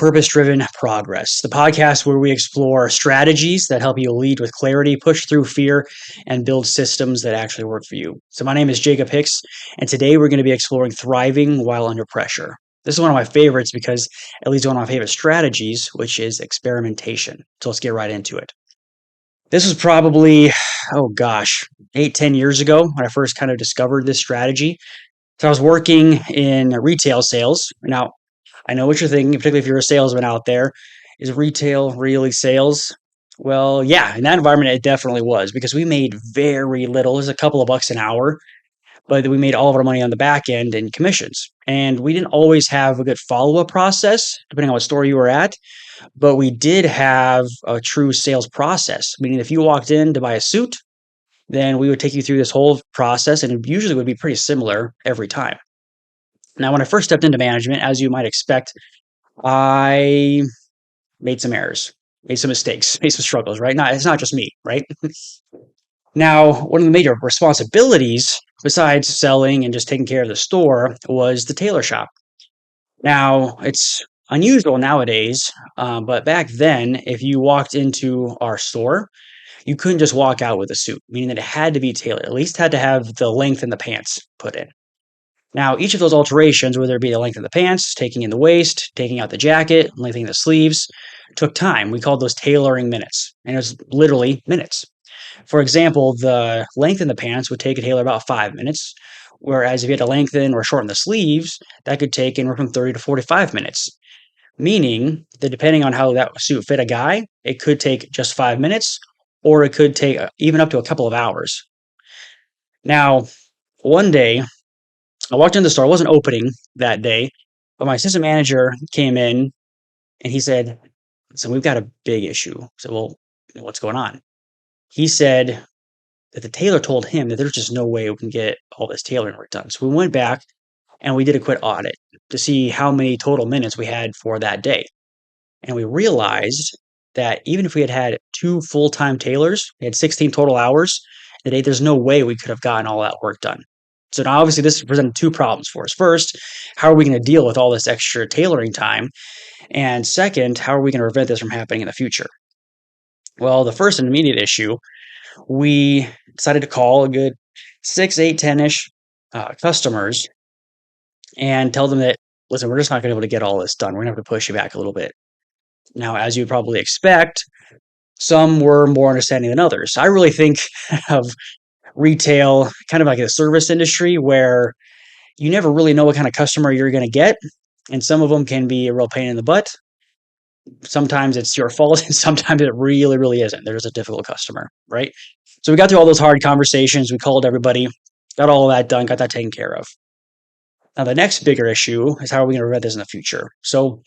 Purpose Driven Progress, the podcast where we explore strategies that help you lead with clarity, push through fear, and build systems that actually work for you. So, my name is Jacob Hicks, and today we're going to be exploring thriving while under pressure. This is one of my favorites because it leads to one of my favorite strategies, which is experimentation. So, let's get right into it. This was probably, 8, 10 years ago when I first kind of discovered this strategy. So, I was working in retail sales. Now, I know what you're thinking, particularly if you're a salesman out there. Is retail really sales? Well, yeah, in that environment, it definitely was because we made very little. It was a couple of bucks an hour, but we made all of our money on the back end in commissions. And we didn't always have a good follow up process, depending on what store you were at, but we did have a true sales process, meaning if you walked in to buy a suit, then we would take you through this whole process, and it usually would be pretty similar every time. Now, when I first stepped into management, as you might expect, I made some errors, made some mistakes, made some struggles, right? It's not just me, right? Now, one of the major responsibilities, besides selling and just taking care of the store, was the tailor shop. Now, it's unusual nowadays, but back then, if you walked into our store, you couldn't just walk out with a suit, meaning that it had to be tailored, at least had to have the length in the pants put in. Now, each of those alterations, whether it be the length of the pants, taking in the waist, taking out the jacket, lengthening the sleeves, took time. We called those tailoring minutes, and it was literally minutes. For example, the length in the pants would take a tailor about 5 minutes, whereas if you had to lengthen or shorten the sleeves, that could take anywhere from 30 to 45 minutes. Meaning that depending on how that suit fit a guy, it could take just 5 minutes, or it could take even up to a couple of hours. Now, one day, I walked into the store. I wasn't opening that day, but my assistant manager came in and he said, "So we've got a big issue." I said, "Well, what's going on?" He said that the tailor told him that there's just no way we can get all this tailoring work done. So we went back and we did a quick audit to see how many total minutes we had for that day. And we realized that even if we had had 2 full-time tailors, we had 16 total hours a day, there's no way we could have gotten all that work done. So now obviously this presented 2 problems for us. First, how are we going to deal with all this extra tailoring time? And second, how are we going to prevent this from happening in the future? Well, the first and immediate issue, we decided to call a good 6, 8, 10-ish customers and tell them that, listen, we're just not going to be able to get all this done. We're going to have to push you back a little bit. Now, as you'd probably expect, some were more understanding than others. I really think of retail kind of like a service industry where you never really know what kind of customer you're going to get, and some of them can be a real pain in the butt. Sometimes it's your fault, and sometimes it really, really isn't. They're just a difficult customer, right? So we got through all those hard conversations. We called everybody, got all of that done, got that taken care of. Now, the next bigger issue is how are we going to prevent this in the future? So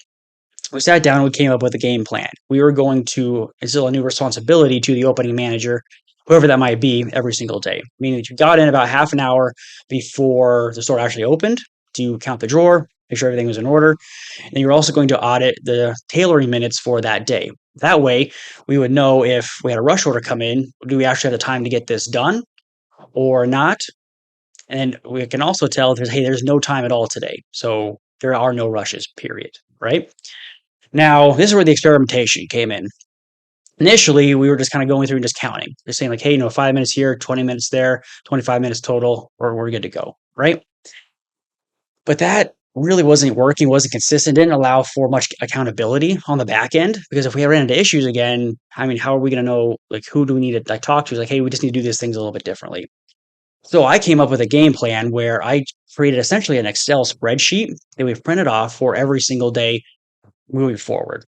we sat down and we came up with a game plan. We were going to instill a new responsibility to the opening manager, whoever that might be, every single day. Meaning that you got in about half an hour before the store actually opened to count the drawer, make sure everything was in order. And you're also going to audit the tailoring minutes for that day. That way, we would know if we had a rush order come in, do we actually have the time to get this done or not? And we can also tell if there's no time at all today. So there are no rushes, period, right? Now, this is where the experimentation came in. Initially, we were just kind of going through and just counting. Just saying like, hey, 5 minutes here, 20 minutes there, 25 minutes total, or we're good to go, right? But that really wasn't working, wasn't consistent, didn't allow for much accountability on the back end. Because if we ran into issues again, how are we going to know, like, who do we need to talk to? Like, hey, we just need to do these things a little bit differently. So I came up with a game plan where I created essentially an Excel spreadsheet that we've printed off for every single day moving forward.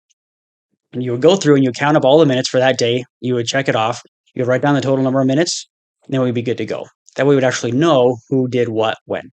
And you would go through and you count up all the minutes for that day. You would check it off. You would write down the total number of minutes, and then we'd be good to go. That way we would actually know who did what when.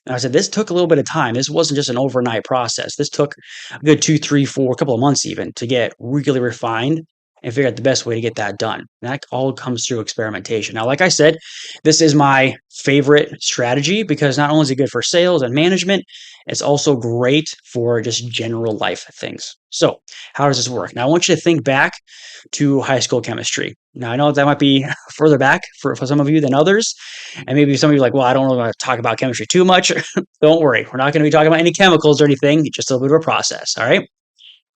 And I said, this took a little bit of time. This wasn't just an overnight process. This took a good 2, 3, 4, a couple of months even to get really refined and figure out the best way to get that done. And that all comes through experimentation. Now, like I said, this is my favorite strategy because not only is it good for sales and management, it's also great for just general life things. So how does this work? Now, I want you to think back to high school chemistry. Now, I know that might be further back for some of you than others. And maybe some of you are like, well, I don't really want to talk about chemistry too much. Don't worry. We're not going to be talking about any chemicals or anything, just a little bit of a process. All right.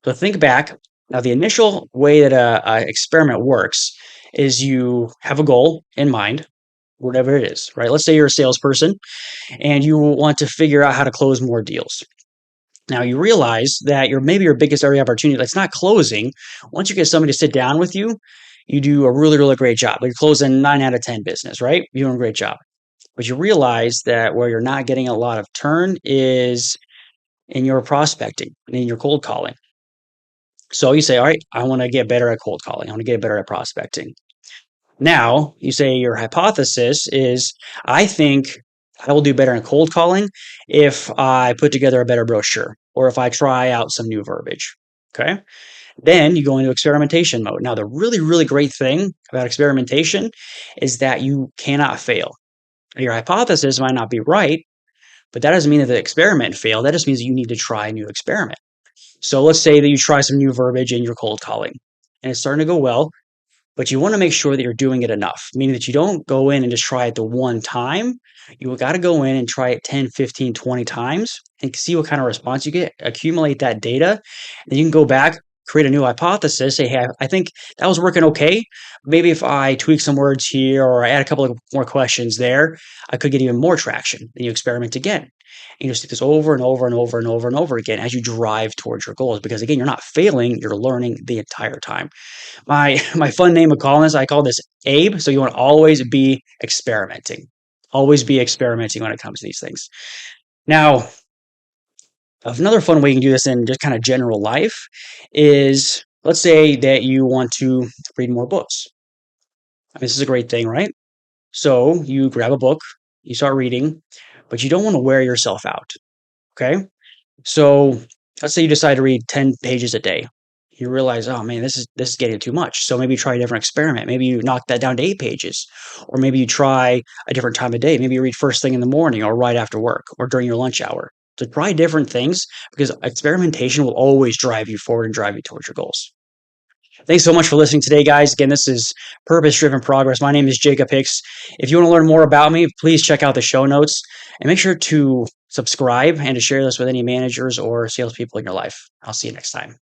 So think back. Now, the initial way that a experiment works is you have a goal in mind, whatever it is, right? Let's say you're a salesperson and you want to figure out how to close more deals. Now you realize that maybe your biggest area of opportunity, that's not closing. Once you get somebody to sit down with you, you do a really, really great job. Like you're closing 9 out of 10 business, right? You're doing a great job. But you realize that where you're not getting a lot of turn is in your prospecting and in your cold calling. So you say, all right, I want to get better at cold calling. I want to get better at prospecting. Now you say your hypothesis is, I think I will do better in cold calling if I put together a better brochure or if I try out some new verbiage. Okay. Then you go into experimentation mode. Now, the really, really great thing about experimentation is that you cannot fail. Your hypothesis might not be right, but that doesn't mean that the experiment failed. That just means that you need to try a new experiment. So let's say that you try some new verbiage in your cold calling and it's starting to go well, but you want to make sure that you're doing it enough, meaning that you don't go in and just try it the one time. You got to go in and try it 10, 15, 20 times and see what kind of response you get, accumulate that data. Then you can go back, create a new hypothesis, say, hey, I think that was working okay. Maybe if I tweak some words here or I add a couple of more questions there, I could get even more traction. Then you experiment again. And you just do this over and over and over and over and over again as you drive towards your goals. Because again, you're not failing, you're learning the entire time. My fun name of calling this, I call this Abe. So you want to always be experimenting. Always be experimenting when it comes to these things. Now, another fun way you can do this in just kind of general life is, let's say that you want to read more books. I mean, this is a great thing, right? So you grab a book, you start reading, but you don't want to wear yourself out. Okay. So let's say you decide to read 10 pages a day. You realize, oh man, this is getting too much. So maybe you try a different experiment. Maybe you knock that down to 8 pages, or maybe you try a different time of day. Maybe you read first thing in the morning, or right after work, or during your lunch hour. So try different things because experimentation will always drive you forward and drive you towards your goals. Thanks so much for listening today, guys. Again, this is Purpose Driven Progress. My name is Jacob Hicks. If you want to learn more about me, please check out the show notes and make sure to subscribe and to share this with any managers or salespeople in your life. I'll see you next time.